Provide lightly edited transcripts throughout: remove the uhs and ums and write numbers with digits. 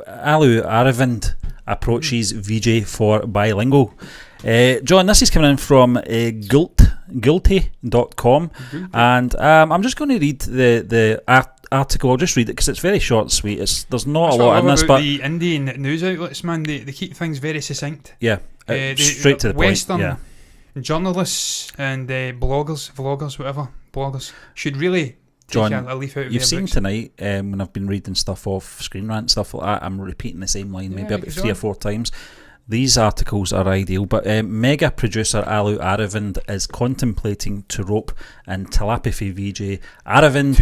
Allu Aravind approaches Vijay for bilingual. John, this is coming in from guilty.com, and I'm just going to read the article. I'll just read it because it's very short and sweet. There's not a lot in this, but the Indian news outlets, man, they keep things very succinct. Yeah, straight to the Western point. Yeah. Journalists and bloggers should really John, take a leaf out of you've their seen books. tonight when I've been reading stuff off Screen Rant, stuff like that, I'm repeating the same line maybe about 3 or 4 times. These articles are ideal, but mega producer Allu Aravind is contemplating to rope and telepathy Vijay. Aravind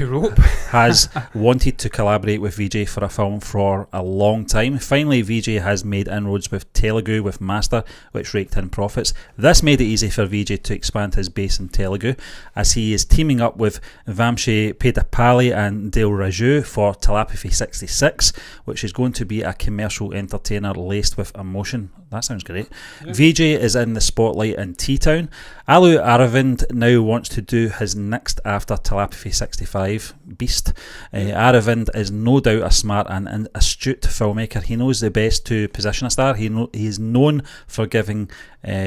has wanted to collaborate with Vijay for a film for a long time. Finally, Vijay has made inroads with Telugu with Master, which raked in profits. This made it easy for Vijay to expand his base in Telugu, as he is teaming up with Vamshi Pedapalli and Dale Raju for Telepathy 66, which is going to be a commercial entertainer laced with emotion. That sounds great. Yeah. Vijay is in the spotlight in T-Town. Allu Aravind now wants to do his next after Telepathy 65, Beast. Aravind is no doubt a smart and astute filmmaker. He knows the best to position a star. He is known for giving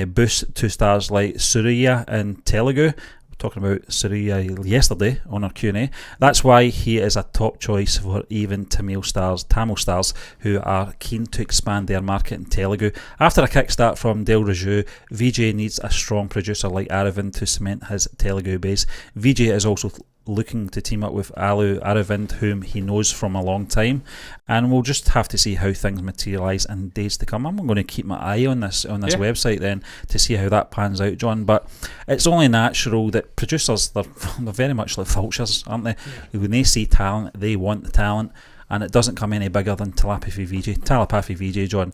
boost to stars like Surya in Telugu. Talking about Surya yesterday on our Q&A. That's why he is a top choice for even Tamil stars who are keen to expand their market in Telugu. After a kickstart from Dale Raju, Vijay needs a strong producer like Aravind to cement his Telugu base. Vijay is also looking to team up with Allu Aravind, whom he knows from a long time, and we'll just have to see how things materialise in days to come. I'm going to keep my eye on this website then to see how that pans out, John, but it's only natural that producers, they're very much like vultures, aren't they? When they see talent, they want the talent, and it doesn't come any bigger than Telepathy Vijay, John.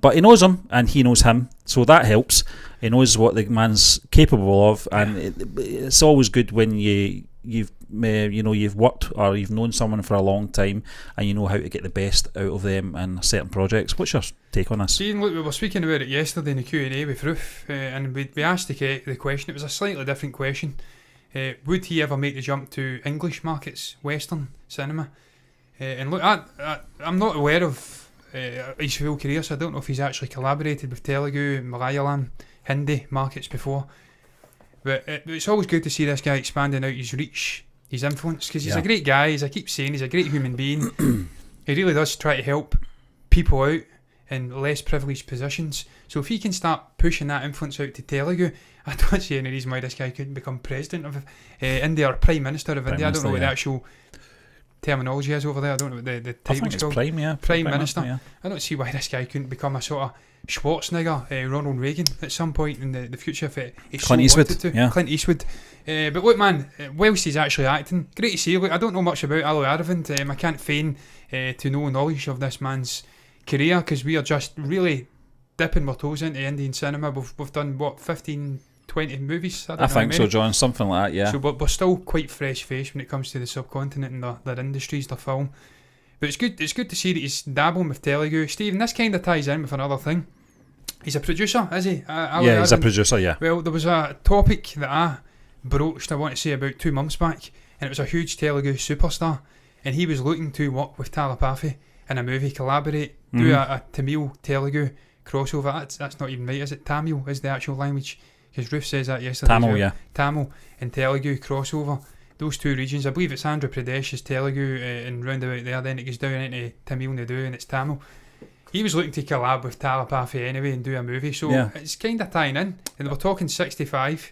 But he knows him, and he knows him, so that helps. He knows what the man's capable of, and it's always good when you've worked or you've known someone for a long time, and you know how to get the best out of them in certain projects. What's your take on this? See, look, we were speaking about it yesterday in the Q&A with Ruth, and we asked the question. It was a slightly different question. Would he ever make the jump to English markets, Western cinema? And look, I'm not aware of his full career, so I don't know if he's actually collaborated with Telugu, Malayalam, Hindi markets before. But it's always good to see this guy expanding out his reach, his influence, because he's a great guy. As I keep saying, he's a great human being. He really does try to help people out in less privileged positions. So if he can start pushing that influence out to Telugu, I don't see any reason why this guy couldn't become president of India or Prime Minister of India. I don't know what the actual terminology is over there. I don't know what the title's called. Prime Minister. Yeah. I don't see why this guy couldn't become a sort of Schwarzenegger, Ronald Reagan at some point in the future if it's Clint Eastwood. Clint Eastwood. But look, man, whilst he's actually acting, great to see. Look, I don't know much about Allu Aravind. I can't feign to know knowledge of this man's career, because we are just really dipping our toes into Indian cinema. We've done, 15, 20 movies? I think so, John, something like that, yeah. So we're still quite fresh-faced when it comes to the subcontinent and their industries, their film. But it's good to see that he's dabbling with Telugu. Stephen, this kind of ties in with another thing. He's a producer, is he? Yeah, he's a producer, yeah. Well, there was a topic that I broached, I want to say, about 2 months back, and it was a huge Telugu superstar, and he was looking to work with Telepathy in a movie, collaborate, do a Tamil Telugu crossover. That's not even right, is it? Tamil is the actual language, because Ruth says that yesterday. Tamil, yeah. Tamil and Telugu crossover. Those two regions, I believe it's Andhra Pradesh is Telugu, and round about there, then it goes down into Tamil Nadu and it's Tamil. He was looking to collab with Telepathy anyway and do a movie, so it's kind of tying in. And we're talking 65.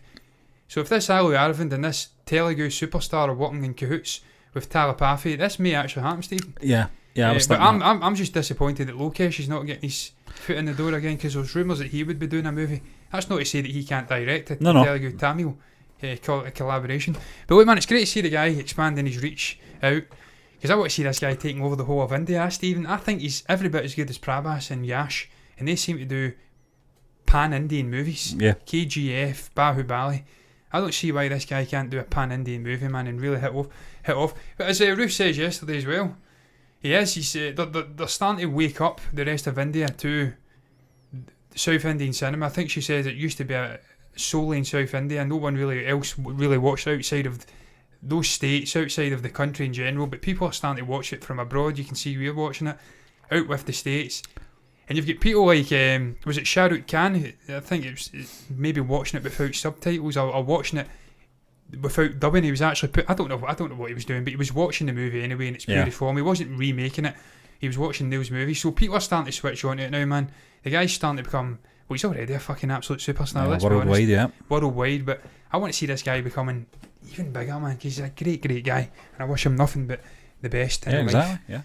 So if this Allu Aravind and this Telugu superstar are working in cahoots with Telepathy, this may actually happen, Steve. Yeah, I was but I'm just disappointed that Lokesh is not getting his foot in the door again, because there's rumours that he would be doing a movie. That's not to say that he can't direct it. Telugu Tamil collaboration. But look, man, it's great to see the guy expanding his reach out, because I want to see this guy taking over the whole of India. Stephen, I think he's every bit as good as Prabhas and Yash, and they seem to do pan-Indian movies. KGF, Bahubali. I don't see why this guy can't do a pan-Indian movie, man, and really hit off. But as Ruth says yesterday as well, he's they're starting to wake up the rest of India to South Indian cinema. I think she says it used to be solely in South India, and no one else really watched outside of those states, outside of the country in general, but people are starting to watch it from abroad. You can see we're watching it, out with the States. And you've got people like, was it Shah Rukh Khan? I think it was maybe watching it without subtitles or watching it without dubbing. He was actually I don't know what he was doing, but he was watching the movie anyway in its purest form. He wasn't remaking it. He was watching those movies. So people are starting to switch on to it now, man. The guy's starting to become, well, he's already a fucking absolute superstar. Let's be honest. Worldwide, yeah. Worldwide, but I want to see this guy becoming even bigger, man, because he's a great, great guy. And I wish him nothing but the best in life. Exactly, yeah.